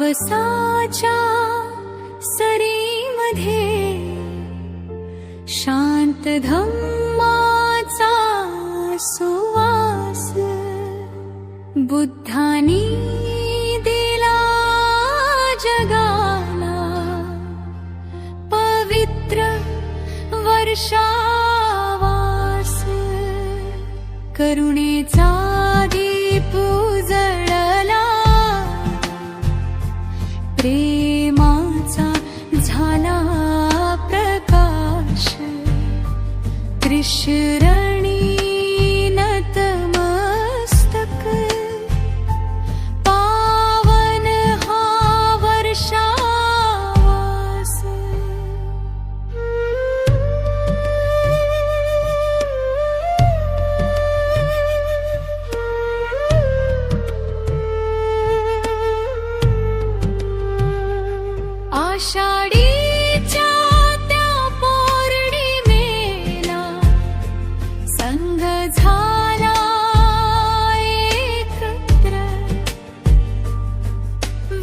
पावसाच्या सरीमध्ये शांत धम्माचा सुवास बुद्धानी दिला जगाला पवित्र वर्षावास करुणेचा दीप उजळला प्रेमाचा झाला प्रकाश त्रिशरणी नतमस्तक पावन हा वर्षावास आषाढीच्या त्या पौर्णिमेला संघ झाला एकत्र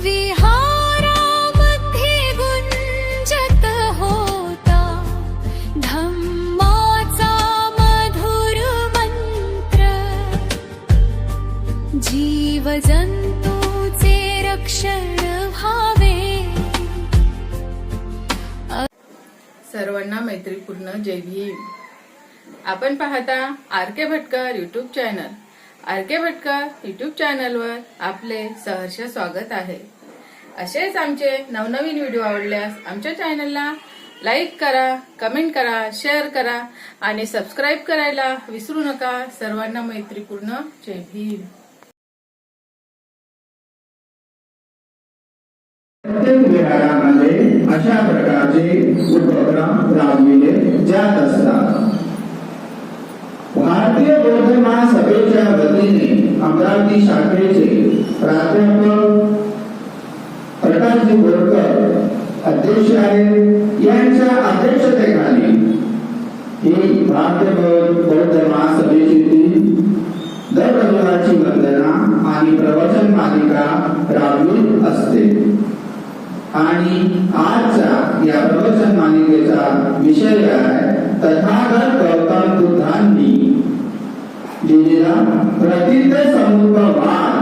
विहारामध्ये गुंजत होता धम्माचा मधुर मंत्र जीवजंतूचे रक्षण व्हावे। सर्वांना मैत्रीपूर्ण जय भीम। आपण पाहता R K. Bhatkar YouTube channel. R K. Bhatkar YouTube चॅनलवर आपले सहर्ष स्वागत आहे। असेच आमचे नवनवीन व्हिडिओ आवडल्यास आमच्या चॅनलला लाईक करा, कमेंट करा, शेअर करा आणि सबस्क्राईब करायला विसरू नका। सर्वांना मैत्रीपूर्ण जय भीम। प्रत्येक विहारामध्ये अशा प्रकारचे उपक्रम राबविले जात असतात। भारतीय बौद्ध महासभेच्या वतीने अमरावती शाखेचे प्राध्यापक प्रकाशजी बोरकर अध्यक्ष आहेत। यांच्या अध्यक्षतेखाली ही भारतीय बौद्ध महासभेची दर रविवारची वंदना आणि प्रवचन मालिका राबवित असते आणि आजच्या या प्रवचन मालिकेचा विषय आहे तथागत गौतम बुद्धांनी दिलेला प्रतीत समुपवाद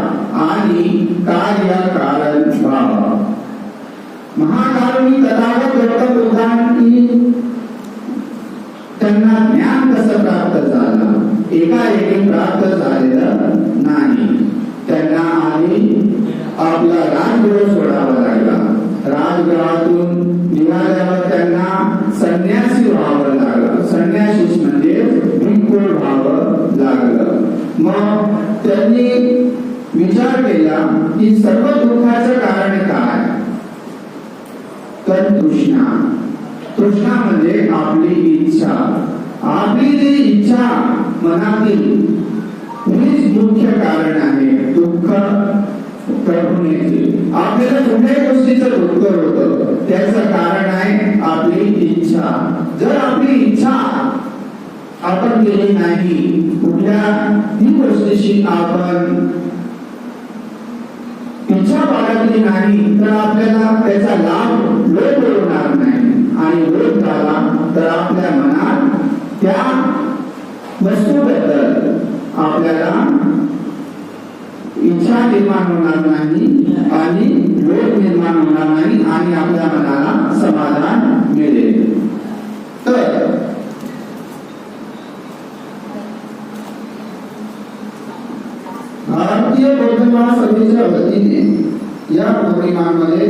आणि कार्यकारण भाव। महाकारुणी तथागत गौतम बुद्धांनी त्यांना ज्ञान कसं प्राप्त झालं एकाएकी प्राप्त झालेलं नाही। त्यांना आधी आपला राजगृह सोडावा लागला। राजगृहातून निघाल्यावर त्यांना संन्यासी व्हावं लागलं। संन्यासी म्हणजे भिक्खू व्हावं लागलं। मग त्यांनी विचार केला की सर्व दुःखाचं कारण काय, तर तृष्णा। तृष्णा म्हणजे आपली इच्छा। आपली जी इच्छा मनातील हीच मुख्य कारण आहे दुःख प्रभूनेचे। आपल्याला कुठल्याही गोष्टीचं दुःख होतं त्याचं कारण आहे आपली इच्छा। जर आपली इच्छा आपण केली नाही, कुठल्याही गोष्टीशी आपण इच्छा बाळगली नाही तर आपल्याला त्याचा लाभ लोभ होणार नाही आणि लोभ झाला तर आपल्या मनात त्या वस्तूबद्दल आपल्याला इच्छा निर्माण होणार नाही आणि लोभ निर्माण होणार नाही आणि आपल्या मनाला समाधान मिळेल। तर भारतीय बौद्ध महासभेच्या वतीने या पौर्णिमांमध्ये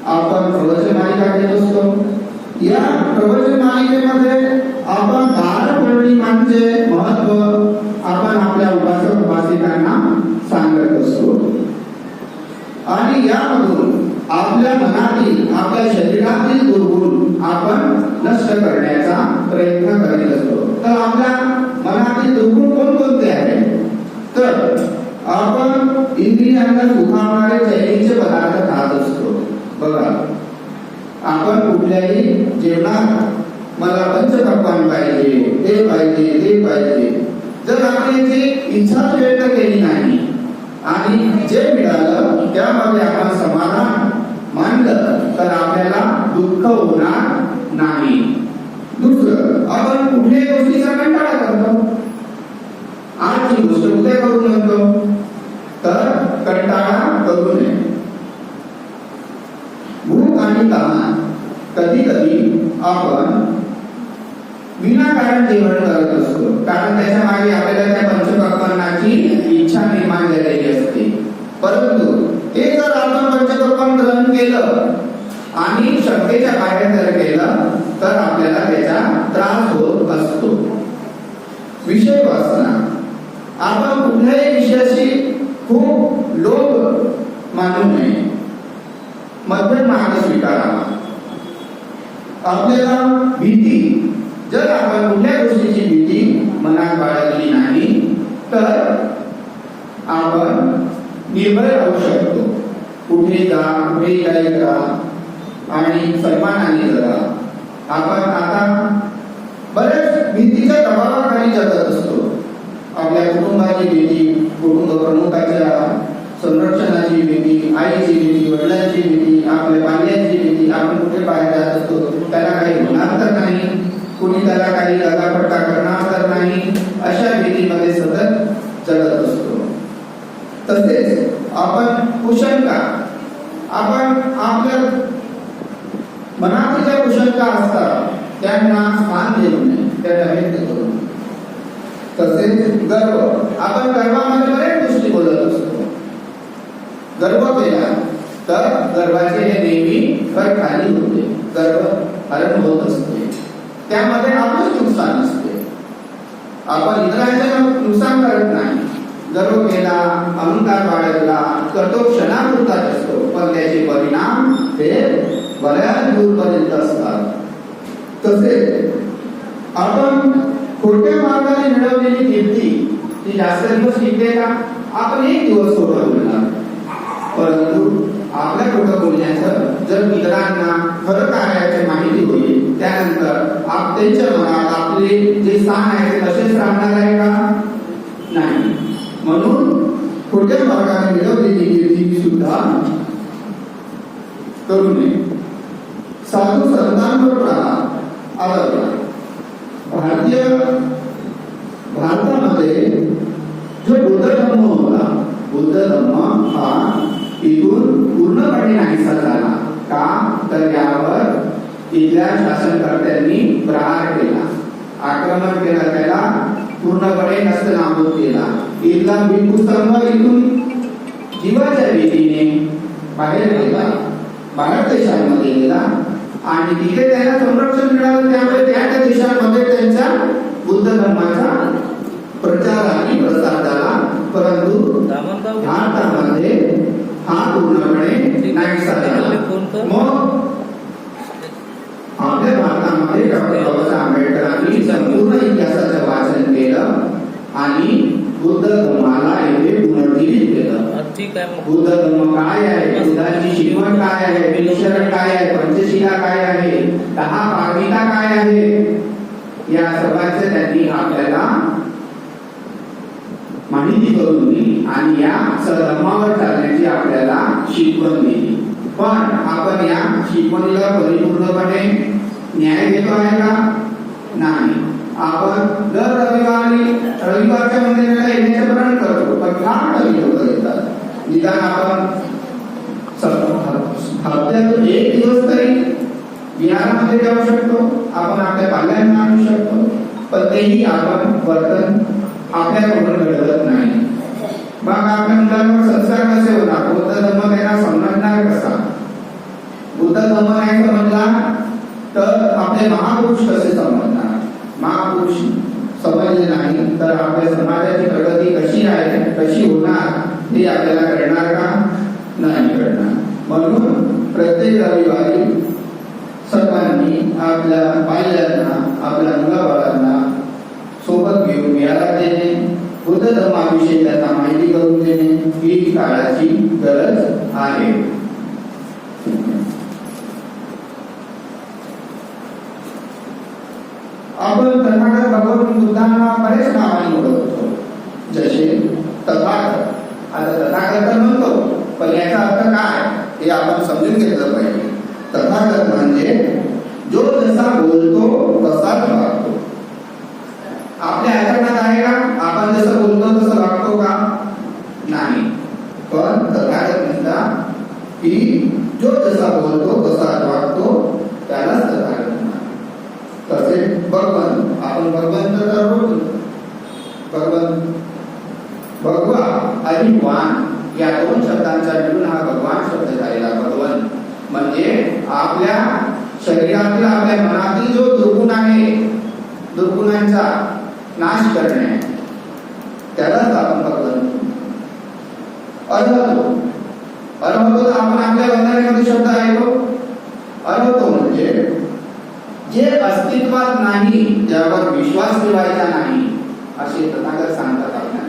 आपण प्रवचन मालिका घेत असतो। या प्रवचन मालिकेमध्ये आपण 12 पौर्णिमांचे महत्व आपण आपल्या उपासक उपासिकांना सांगत असतो आणि यामधून आपल्या मनातील आपल्या शरीरातील दुर्गुण आपण नष्ट करण्याचा प्रयत्न करीत असतो। तर आपल्या मनातील दुर्गुण कोणकोणते आहेत, तर आपण इंद्रियांना दुखावणारे चैनीचे पदार्थ खात असतो। बघा, आपण कुठल्याही जेवणात मला पंचपक्वान्न पाहिजे, ते पाहिजे, ते पाहिजे, जर आपण याची इच्छा व्यक्त केली नाही आणि जे मिळालं त्यामध्ये आपण समाधान मानलं तर आपल्याला दुःख होणार नाही. दुसरं, आपण कुठल्याही गोष्टीचा कंटाळा करतो. आजची गोष्ट उद्या करू म्हणतो तर कंटाळा करू नये. भूक आणि तहान, कधी कधी आपण विनाकारण जेवण करत असतो, कारण त्याच्या मागे आपल्याला त्या पंचपक्वान्नाची इच्छा निर्माण झालेली असते. परंतु ते जर आपण पंचपक्वान्न ग्रहण केलं आणि शक्येच्या बाहेर जर केलं तर आपल्याला त्याचा त्रास होत असतो. विषय वासना, आपण कुठल्याही विषयाशी खूप लोभ मानू नये, मध्यम मार्ग स्वीकारावा. आपल्याला भीती, जर आपण कुठल्या गोष्टीची भीती मनात बाळगली नाही तर आपण निर्भय राहू शकतो. कुठे जा, कुठे काही करा आणि सन्मानाने जगा. आपण आता बऱ्याच भीतीच्या दबावाखाली जगत असतो. आपल्या कुटुंबाची भीती, कुटुंब प्रमुखाच्या संरक्षणाची भीती, आईची भीती, वडिलांची भीती, आपल्या बांधल्याची भीती. आपण कुठे बाहेर जात असतो, त्याला काही होणार तर नाही, कुणी त्याला काही लगापट्टा करणार तर नाही, अशा भीतीमध्ये सतत जगत असतो. तसेच आपण कुशंका, आपण आपल्या मनात ज्या कुशंका असतात त्यांना स्थान देऊ नये, त्यांना व्यक्त करू नये. तसेच गर्व, आपण गर्वामध्ये बऱ्याच गोष्टी बोलत असतो. गर्व केला तर गर्वाचे हे नेहमी घर खाली होते, गर्व हरण होत असते, त्यामध्ये आपलंच नुकसान असते. आपण इतरांचे नुकसान करत नाही. गर्व केला, अहंकार बाळगला तर तो क्षणापुरताच असतो, पण त्याचे परिणाम हे बऱ्याच दूरपर्यंत असतात. तसेच आपण खोट्या मार्गाने मिळवलेली कीर्ती ती जास्त दिवस टिकते का? आपण एक दिवस खोटं बोलणार, परंतु आपल्या खोटं बोलण्याचं जर इतरांना खरं काय याची माहिती होईल, त्यानंतर त्यांच्या मनात आपले जे स्थान आहे ते तसेच राहणार आहे का? नाही. म्हणून खोट्या मार्गाने मिळवलेली कीर्ती सुद्धा करू नये. साधू संतांवर प्रहार आदरला. भारतामध्ये जो बुद्ध धर्म होता, बुद्ध धर्म हा इथून पूर्णपणे नाहीसा झाला. का तर यावर इथल्या शासनकर्त्यांनी प्रहार केला, आक्रमण केलं, त्याला पूर्णपणे नष्टनाबूद केला. इथला भिक्खू संघ इथून जीवाच्या भीतीने बाहेर गेला, बाहेर देशांमध्ये गेला आणि तिथे त्यांना संरक्षण मिळालं. त्यामुळे त्या देशांमध्ये त्यांच्या बुद्ध धर्माचा प्रचार आणि प्रसार झाला. परंतु भारतामध्ये हा पूर्णपणे नाहीसा झाला. मग आपल्या भारतामध्ये डॉक्टर बाबासाहेब आंबेडकरांनी संपूर्ण इतिहासाचं वाचन केलं आणि बुद्ध धर्माला येथे पुनर्जीवित केलं. बुद्ध धर्म काय आहे, बुद्धाची शिकवण काय आहे, विनिशरण काय आहे, पंचशिला काय आहे, 10 पारमिता काय आहे, या सर्वांचे त्यांनी आपल्याला माहिती करून दिली आणि या धर्मावर चालण्याची आपल्याला शिकवण दिली. पण आपण या शिकवणीला परिपूर्णपणे न्याय देतो आहे का? नाही. आपण दर रविवारच्या मंदिराला येण्याचे प्रण करतो, पण फार कमी लोक येतात. निदान आपण हप्त्यातून एक दिवस तरी विहारामध्ये जाऊ शकतो, आपण आपल्या पाल्यांना आणू शकतो, पण तेही आपण वर्तन आपल्याकडून घडवत नाही. मग आपल्या मुलांवर संस्कार कसे होणार? बुद्ध धर्म त्यांना समजणार कसा? बुद्ध धर्म नाही समजला तर आपले महापुरुष कसे समजणार? महापुरुष समजले नाही तर आपल्या समाजाची प्रगती कशी आहे, कशी होणार हे आपल्याला कळणार का? नाही कळणार. म्हणून प्रत्येक रविवारी सर्वांनी आपल्या पाल्यांना, आपल्या मुलाबाळांना सोबत घेऊन विहारात देणे, बुद्ध धर्माविषयी त्यांना माहिती करून देणे ही काळाची गरज आहे. आपण कर्नाटक भगवान बुद्धांना बरेच नावाने ओळखतो, जसे तथागत आता तथागत म्हणतो, पण याचा अर्थ काय हे आपण समजून घेतलं पाहिजे. तथागत म्हणजे जो जसा बोलतो तसाच वागतो. आपल्या आचरणात आहे का आपण जसं बोलतो तसं वागतो का? नाही. पण तथागत म्हणतात की जो जसा बोलतो तसाच वागतो त्यालाच तथागत म्हणतात. तसे भगवान, आपण भगवंत तर बोलतो, भगवान भगवा आणि वान या दोन शब्दांचा मिळून हा भगवान शब्द झालेला. भगवान म्हणजे आपल्या शरीरातील आपल्या मनातील जो दुर्गुण आहे, दुर्गुणांचा नाश करणे, त्यालाच आपण भगवान. अर्हतो, अर्हतो आपण आपल्या वंदनेमध्ये शब्द ऐकतो. अर्हतो म्हणजे जे अस्तित्वात नाही त्यावर विश्वास ठेवायचा नाही असे तथागत सांगतात आपल्याला.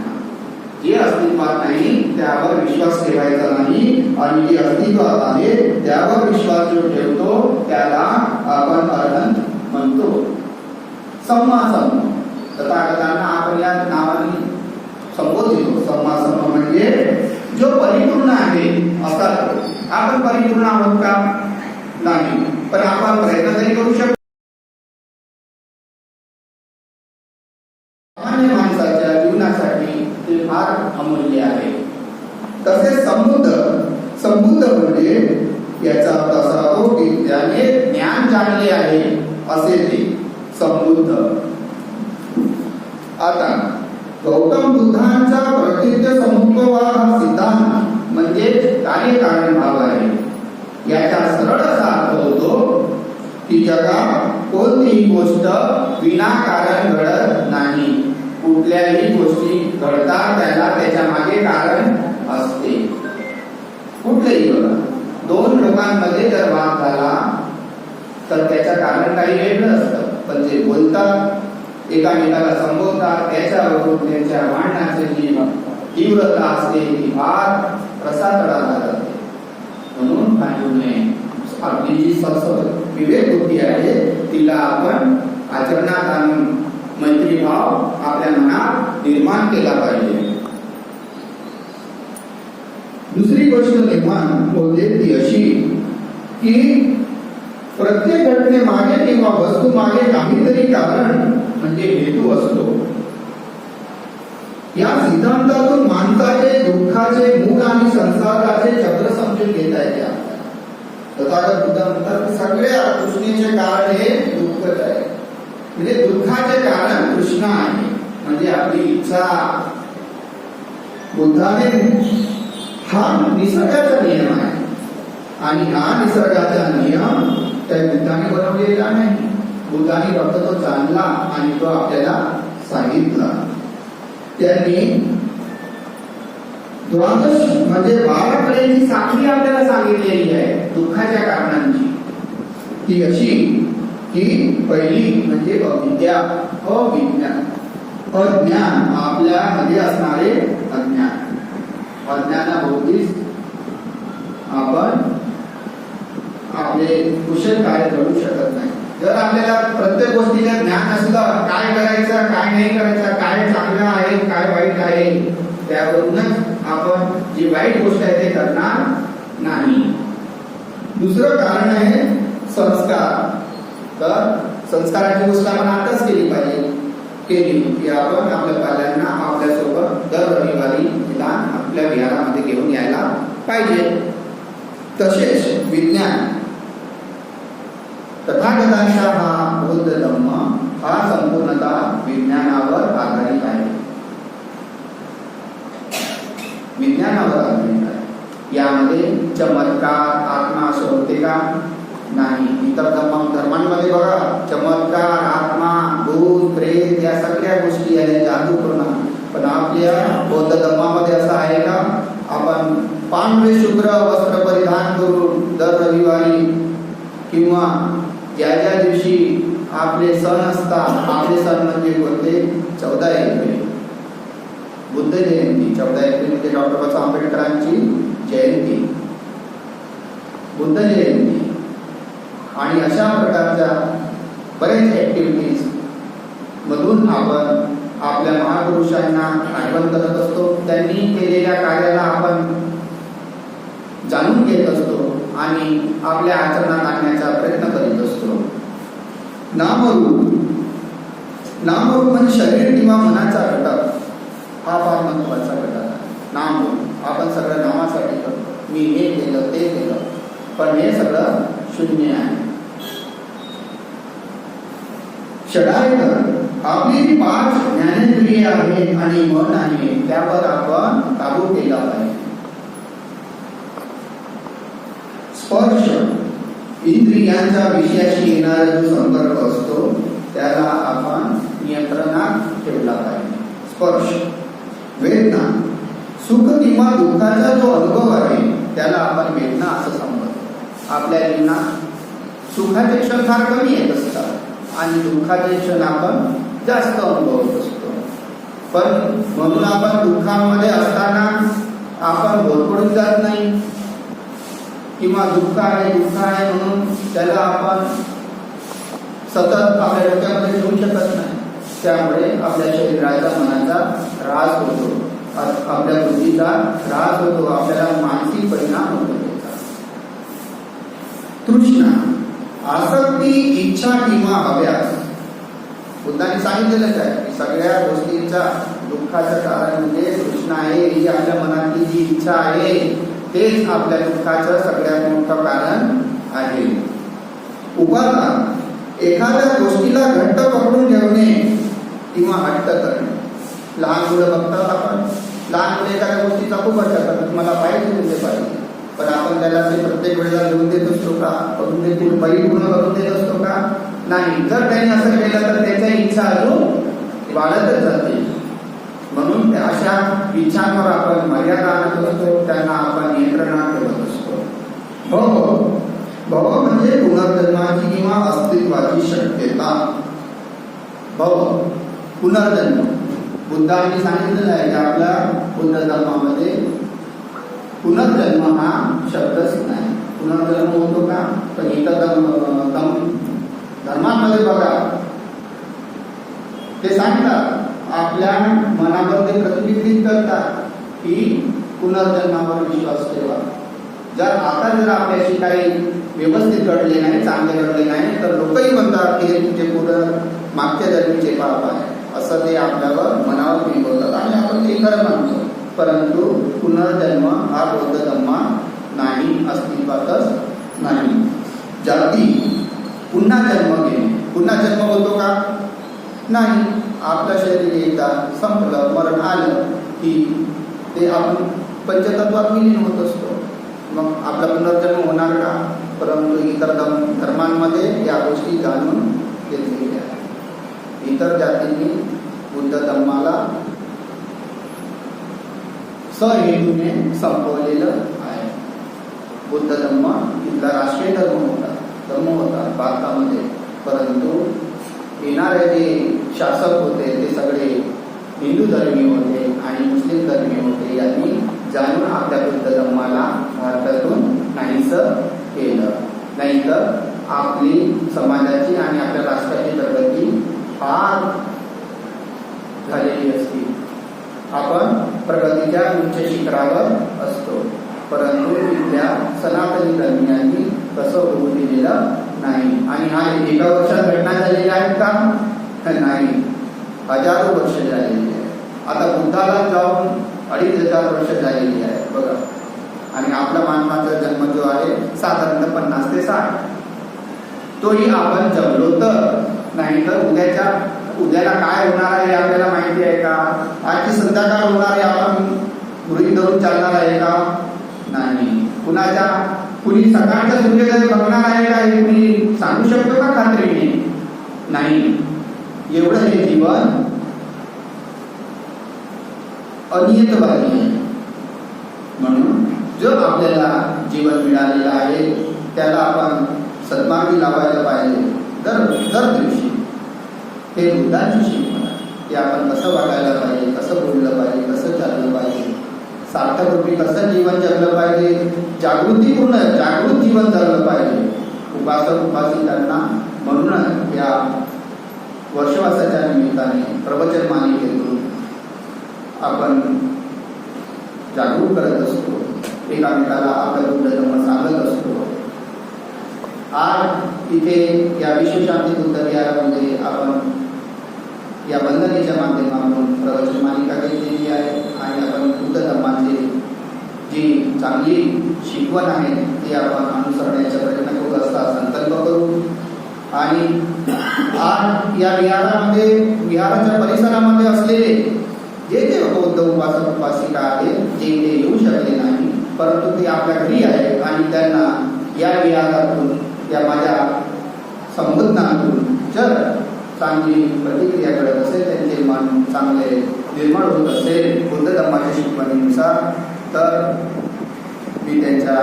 जे अस्तित्वात नाही त्यावर विश्वास ठेवायचा नाही आणि जे अस्तित्वात आहे त्यावर विश्वास जो ठेवतो त्याला आपण अर्हंत म्हणतो. सम्मा सम्म तथागतांना आपण या नावाने संबोधितो. सम्मा सम्म म्हणजे जो परिपूर्ण आहे असा. आपण परिपूर्ण आहोत का? नाही, पण आपण प्रयत्न तरी करू शकतो. सामान्य माणसाच्या जीवनासाठी ते फार अमूल्य आहे. तसेच समृद्ध, समृद्ध म्हणजे याचा अर्थ असा होतो की त्याने ज्ञान जाणले आहे असे ते समृद्ध. आता गौतम बुद्धांचा प्रसिद्ध समुपवाद हा सिद्धांत म्हणजे कार्यकारण भाव आहे. याचा सरळ असा अर्थ होतो की जगात कोणतीही गोष्ट विनाकारण घडत नाही. कुठल्याही गोष्टी घडतात त्याला त्याच्या मागे कारण असते. कुठलेही बघा, दोन लोकांमध्ये जर वाद झाला तर त्याचं कारण काही वेगळं असतं, पण ते बोलतात, एकामेकाला संबोधतात, त्याच्यावरून त्यांच्या भांडणाची जी तीव्रता असते ती फार रसातळाला जाते. म्हणून भांडू नये. आपली जी विवेक बुद्धी आहे तिला आपण आचरणात आणून मैत्रीभाव आपल्या मनात निर्माण केला पाहिजे. दुसरी गोष्ट निर्माण होते ती अशी की प्रत्येक घटनेमागे किंवा वस्तू मागे काहीतरी कारण म्हणजे हेतू असतो. या सिद्धांतातून माणसाचे दुःखाचे मूळ आणि संसाराचे चक्र समजून घेता येते. तथागत बुद्ध म्हणतात की सगळ्या कृष्णेचे कारण हे दुःखच आहे. म्हणजे दुःखाचे कारण कृष्ण आहे, म्हणजे आपली इच्छा. बुद्धाने हा निसर्गाचा नियम आहे आणि हा निसर्गाचा नियम त्या बुद्धाने बनवलेला नाही. बुद्धाने फक्त तो जाणला आणि तो आपल्याला सांगितला. त्यांनी द्वादश म्हणजे 12 कलेची साखळी आपल्याला सांगितलेली आहे दुःखाच्या कारणांची. ती अशी की पहिली म्हणजे अविद्या, अविज्ञान. अज्ञान आपल्यामध्ये असणारे अज्ञान. अज्ञानाभोवतीच आपण आपले कुशल कार्य करू शकत नाही. जर आपल्याला प्रत्येक गोष्टीचं ज्ञान असलं, काय करायचं काय नाही करायचं, काय चांगलं आहे काय वाईट आहे, त्यावरूनच आपण जी वाईट गोष्ट आहे ते करणार नाही. दुसरं कारण आहे संस्कार. तर संस्काराची गोष्ट आपण आताच केली पाहिजे, केली की आपण आपल्या पाल्यांना आपल्यासोबत दर रविवारी निदान आपल्या विहारामध्ये घेऊन यायला पाहिजे. तसेच विज्ञान. तथागतांचा हा बौद्ध धम्म हा संपूर्णतः विज्ञानावर आधारित आहे. विज्ञानावर आधारित आहे. यामध्ये चमत्कार आत्मा असं होते का? नाही. इतर धर्मांमध्ये बघा चमत्कार आत्मा भूत प्रेत या सगळ्या गोष्टी आहेत, जादूपूर्ण. पण आपल्या बौद्ध धर्मामध्ये असं आहे का? आपण पांढरे शुभ्र वस्त्र परिधान करून दर रविवारी किंवा ज्या ज्या दिवशी आपले सण असतात, आपले सण म्हणजे कोणते? 14 एप्रिल बुद्ध जयंती. 14 एप्रिल म्हणजे डॉक्टर बाबासाहेब आंबेडकरांची जयंती, बुद्ध जयंती आणि अशा प्रकारच्या बरेच ऍक्टिव्हिटीज मधून आपण आपल्या महापुरुषांना आठवण करत असतो, त्यांनी केलेल्या कार्याला आपण जाणून घेत असतो आणि आपल्या आचरणात आणण्याचा प्रयत्न करीत असतो. नामरूप म्हणजे शरीर किंवा मनाचा घटक, हा फार महत्वाचा घटक आहे. नामरूप आपण सगळं नामासाठी करतो, मी हे केलं ते केलं, पण हे सगळं शून्य आहे. षडायकर आपली जी 5 ज्ञानेंद्रिये आहेत आणि मन आहे त्यावर आपण काबू केला पाहिजे. स्पर्श इंद्रियांच्या विषयाशी येणारा जो संपर्क असतो त्याला आपण नियंत्रणात ठेवला पाहिजे. स्पर्श. वेदना सुख किंवा दुःखाचा जो अनुभव आहे त्याला आपण वेदना असं समजतो. आपल्या जीवनात सुखाचे क्षण फार कमी येत असतात आणि दुःखाचे क्षण आपण जास्त अनुभवत असतो. पण म्हणून आपण दुःखामध्ये असताना आपण होरपळून जात नाही किंवा दुःख आहे म्हणून त्याला आपण सतत आपल्या डोक्यामध्ये ठेवू शकत नाही. त्यामुळे आपल्या शरीराचा मनाचा ऱ्हास होतो, आपल्या बुद्धीचा ऱ्हास होतो, आपल्याला मानसिक परिणाम होतो. तृष्णा आसक्ती, इच्छा किंवा हव्यास. बुद्धांनी सांगितलेलंच आहे की सगळ्या गोष्टींचा दुःखाचं कारण म्हणजे तृष्णा आहे. ही आपल्या मनातली जी इच्छा आहे तेच आपल्या दुःखाचं सगळ्यात मोठं कारण आहे. उपादान एखाद्या गोष्टीला घट्ट पकडून ठेवणे किंवा हट्ट करणे. लहान मुलं बघतात आपण, लहान मुलं एखाद्या गोष्टीचा खूप हट्ट करतात, मला पाहिजे म्हणजे पाहिजे, पण आपण त्याला ते प्रत्येक वेळेला घेऊन देत असतो का? करून देतो परिपूर्ण करून देत असतो का? नाही. जर त्यांनी असं केलं तर त्याच्या इच्छा अजून वाढतच जाते. म्हणून अशा इच्छांवर आपण मर्यादा आणत असतो, त्यांना आपण नियंत्रणात ठेवत असतो. भव म्हणजे पुनर्जन्माची किंवा अस्तित्वाची शक्यता. भव पुनर्जन्म. बुद्धांनी सांगितलेलं आहे की आपल्या बुद्ध धर्मामध्ये पुनर्जन्म हा शब्दच नाही. पुनर्जन्म होतो का? तर इतर धर्मांमध्ये बघा ते सांगतात, आपल्या मनावर ते प्रतिबिंबित करतात की पुनर्जन्मावर विश्वास ठेवा. जर आपल्याशी काही व्यवस्थित घडले नाही, चांगले घडले नाही, तर लोकही म्हणतात की हे तुमचे मागच्या जन्मीचे पाप आहे, असं ते आपल्यावर मनावर बिंबवतात आणि आपण ते खरं मानतो. परंतु पुनर्जन्म हा बौद्ध धर्मात नाही, अस्तित्वातच नाही. जाती पुन्हा जन्म घेणे. पुन्हा जन्म होतो का? नाही. आपलं शरीर एकदा संपलं, मरण आलं की ते आपण पंचतत्वात विलीन होत असतो. मग आपला पुनर्जन्म होणार का? परंतु इतर धर्मांमध्ये या गोष्टी जाणून घेतलेल्या आहेत. इतर जातींनी बुद्ध धर्माला सहेतूने संपवलेलं आहे. बुद्ध धर्म इथला राष्ट्रीय धर्म होता भारतामध्ये. परंतु येणारे जे शासक होते ते सगळे हिंदू धर्मीय होते आणि मुस्लिम धर्मीय होते. यांनी जाणून आपल्या बुद्ध धर्माला भारतातून नाहीसं केलं. नाहीतर आपली समाजाची आणि आपल्या राष्ट्राची प्रगती फार झालेली असती. आपण प्रगतीच्या उच्च शिखरावर असतो. परंतु इथल्या सनातनी धर्मियांनी तसं होऊ दिलेलं नाही. आणि हा एका वर्षात घटना झालेल्या आहेत का? नाही, हजारो वर्ष झालेली आहे. आता बुद्धाला जाऊन 2500 वर्ष झालेली आहे बघा. आणि आपला मानवाचा जन्म जो आहे साधारणतः 50 ते 60. तोही आपण जगलो तर. नाही तर उद्याला काय होणार आहे आपल्याला माहिती आहे का? आजची संध्याकाळ होणार आहे आपण गृहीत धरून चालणार आहे का? नाही. कुणी सकाळचा सूर्योदय बघणार आहे का हे कुणी सांगू शकतो का खात्रीने? नाही. एवढं हे जीवन अनियतवादी आहे. म्हणून जो आपल्याला जीवन मिळालेलं आहे त्याला आपण सन्मार्गी लावायला पाहिजे. दर दिवशी हे बुद्धांची शिकवण आहे की आपण कसं वागायला पाहिजे, कसं बोललं पाहिजे, कसं चाललं पाहिजे, सार्थक रूपी कसं जीवन जगलं पाहिजे, जागृत जीवन जगलं पाहिजे. उपासक उपासिकांना म्हणूनच या वर्षवासाच्या निमित्ताने प्रवचन मालिकेतून आपण जागरूक करत असतो, एकामेकाला आपला बुद्धधर्म सांगत असतो. आज इथे या विश्वशांती बुद्ध विहारामध्ये आपण या वंदनेच्या माध्यमातून प्रवचन मालिका घेतलेली आहे आणि आपण बुद्ध धर्माची जी चांगली शिकवण आहे ती आपण अनुसरण्याचा प्रयत्न करू असा संकल्प करू. आणि आज या विहाराच्या परिसरामध्ये असलेले जे जे बौद्ध उपासक उपासिका आहेत जे इथे येऊ शकले नाही परंतु ते आपल्या घरी आहेत आणि त्यांना या विहारातून या माझ्या संबोधनातून जर चांगली प्रतिक्रिया कळत असेल, त्यांचे मन चांगले निर्माण होत असेल बुद्ध धर्माच्या शिकवणीनुसार, तर मी त्यांच्या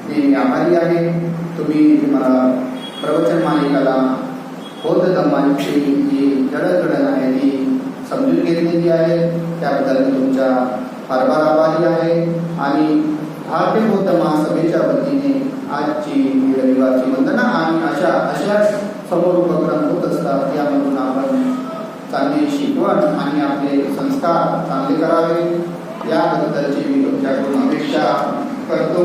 नेहमी आभारी आहे. तुम्ही मला प्रवचन मालिकाला बौद्ध धर्माची जी जडणघडण आहे ती समजून घेतलेली आहे, त्याबद्दल मी तुमच्या फार फार आभारी आहे. आणि भारतीय बौद्ध महासभेच्या वतीने आजची रविवारची वंदना आणि अशाच समोर उपक्रम होत असतात, यामधून आपण चांगली शिकवण आणि आपले संस्कार चांगले करावे याबद्दलची मी तुमच्याकडून अपेक्षा करतो.